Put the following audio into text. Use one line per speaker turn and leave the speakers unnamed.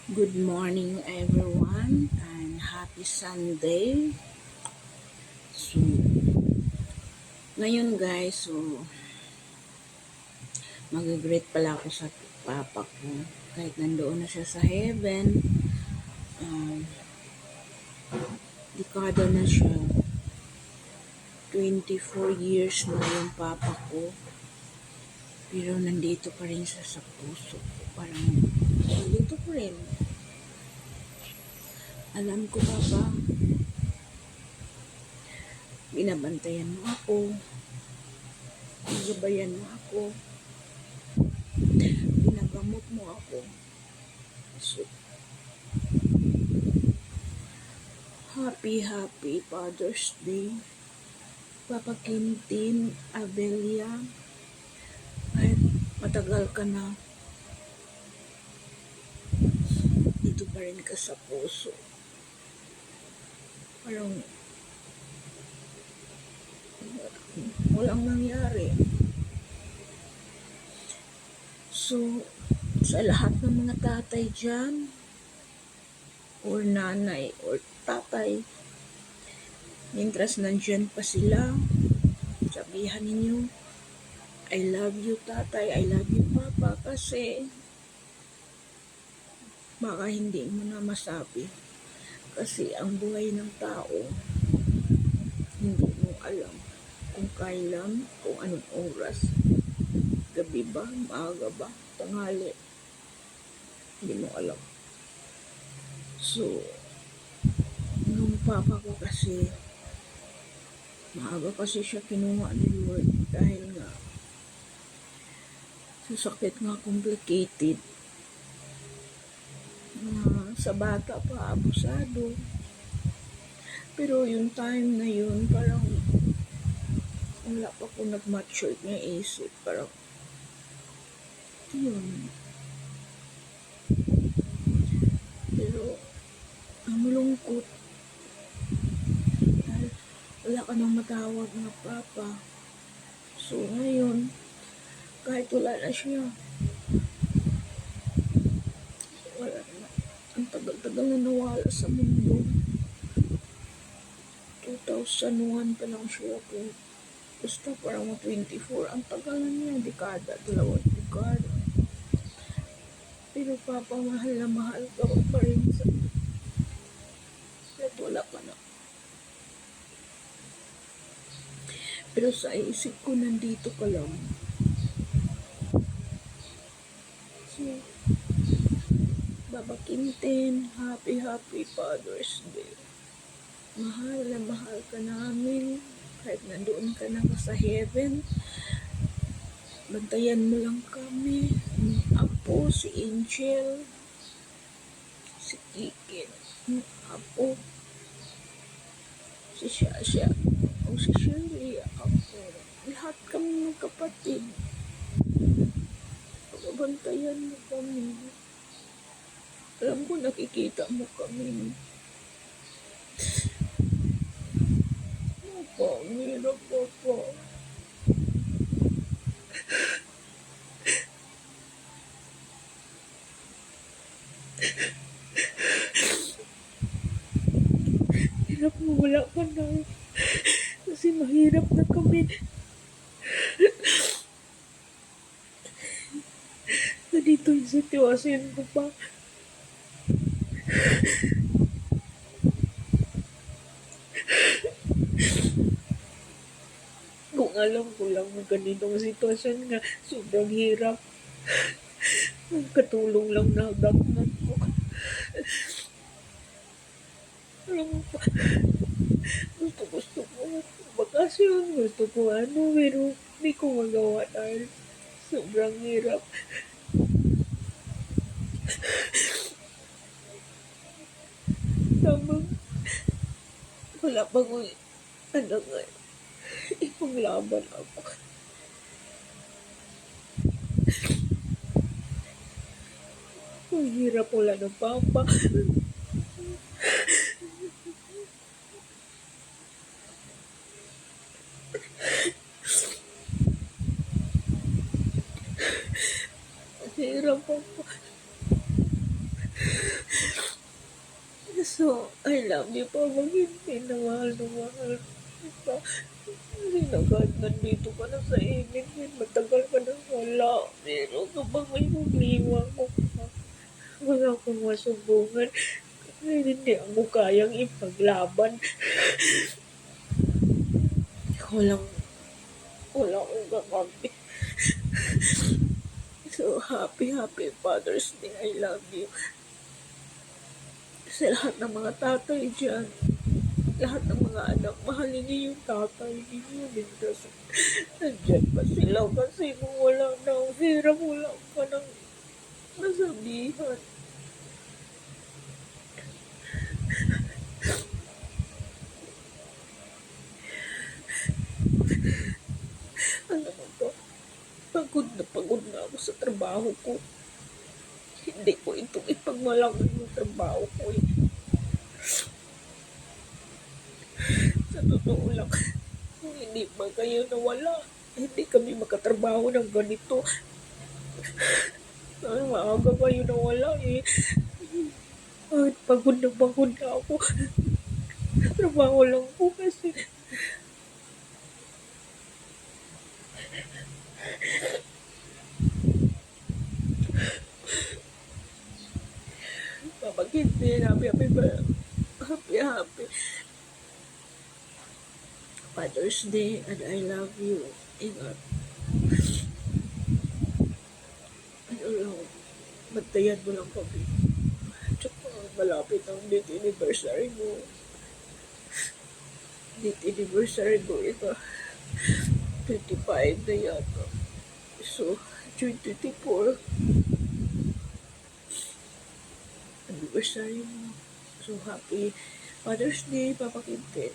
Good morning everyone and happy Sunday. So, ngayon guys, mag-greet pala ako sa papa ko. Kahit nandoon na siya sa heaven, um, dekada na siya. 24 years na yung papa ko. Pero nandito pa rin siya sa puso ko. Parang nandito pa rin. Alam ko papa, binabantayan mo ako. Gabayan mo ako. Pinagamot mo ako. So, happy Father's Day. Papa Quintin Abelia. Kahit matagal ka na, dito pa rin ka sa puso. Parang walang nangyari. So, sa lahat ng mga tatay dyan, or nanay, or tatay, mientras nandyan pa sila, sabihan ninyo, I love you tatay, I love you papa, kasi baka hindi mo na masabi. Kasi ang buhay ng tao, hindi mo alam kung kailan, kung anong oras, gabi ba, maaga ba, tanghali, hindi mo alam. So, nung papa ko kasi, maaga kasi siya kinuha ni Lord dahil nga sa sakit nga complicated na sa bata pa, abusado. Pero yung time na yun, parang wala pa ko nag-mature na isip. Parang, yun. Pero, ang malungkot. Dahil wala ka nang matawag na papa. So, ngayon, kahit wala na siya, wala na. Ang tagal-tagal na nawala sa mundo. 2001 pa lang siya po. Basta parang 24. Ang tagal na niya, dekada, 2 dekada. Pero papa, mahal na mahal ka pa rin sa kahit wala ka na. Pero sa isip ko, nandito ka lang. So, Papa Quintin, happy Father's Day. Mahal na mahal ka namin. Kahit nandoon ka na sa heaven, bantayan mo lang kami. Apo, si Angel, si Kikin, Apo, si Shasha, o si Shirley, Apo. Lahat kami ng kapatid. Pagbantayan mo kami. Alam ko nakikita mo kami. Opo, ang hirap po. Hirap mo, wala ka na. Kasi mahirap na kami. Ganito yung sitwasyon ko pa. Kung alam ko lang na ganitong sitwasyon nga, sobrang hirap. Katulong lang na hagdanan ko. Alam mo pa, gusto ko bakasyon, gusto ko pero hindi ko magawa dahil sobrang hirap. Tamang, wala pa ko nga, ipaglaban ako. Ang hirap wala ng papa. Ang hirap ako. So, I love you po, Maghintay na mahal na mahal kita. Kasi na kahit nandito ka na sa init, matagal ka na wala. Pero kapag may problema ko pa, wala akong masumbungan. Kasi hindi ako kayang ipaglaban. Walang, wala akong kakampi. So, happy Father's Day. I love you. Sa lahat ng mga tatay dyan, lahat ng mga anak, mahalin niyo yung tatay niyo. Mintas, nandyan pa sila kasi kung wala na ang hirap, wala ka nang masabihan. Alam mo ba, pagod na ako sa trabaho ko. Hindi ko ito ipagmalaki yung trabaho ko eh. Sa totoo lang, kung hindi ba kayo nawala, hindi kami makatrabaho ng ganito. Ay, maaga kayo nawala eh. Ay, pagod na ako. Trabaho lang po kasi. Papagintay, happy Father's Day, and I love you. Ingat. Ano lang, bantayan mo lang kami. Tsaka malapit ang date anniversary mo. Date anniversary ko ito. 25 na yata. So, June 24. Anniversary mo. So, happy Father's Day, Papa Quintin.